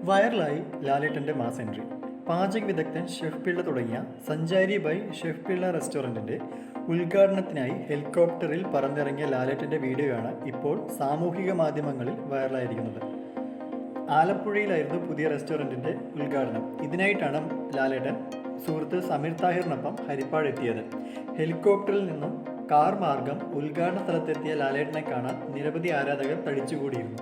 വൈറലായി ലാലേട്ടൻ്റെ mass entry. പാചക വിദഗ്ധൻ ഷെഫ് പിള്ള തുടങ്ങിയ സഞ്ചാരി ബൈ ഷെഫ് പിള്ള റെസ്റ്റോറൻറ്റിൻ്റെ ഉദ്ഘാടനത്തിനായി ഹെലികോപ്റ്ററിൽ പറന്നിറങ്ങിയ ലാലേട്ടൻ്റെ വീഡിയോയാണ് ഇപ്പോൾ സാമൂഹിക മാധ്യമങ്ങളിൽ വൈറലായിരിക്കുന്നത്. ആലപ്പുഴയിലായിരുന്നു പുതിയ റെസ്റ്റോറൻറ്റിൻ്റെ ഉദ്ഘാടനം. ഇതിനായിട്ടാണ് ലാലേട്ടൻ സുഹൃത്ത് സമീർ താഹിറിനൊപ്പം ഹരിപ്പാട് എത്തിയത്. ഹെലികോപ്റ്ററിൽ നിന്നും കാർ മാർഗം ഉദ്ഘാടന സ്ഥലത്തെത്തിയ ലാലേട്ടനെ കാണാൻ നിരവധി ആരാധകർ തടിച്ചുകൂടിയിരുന്നു.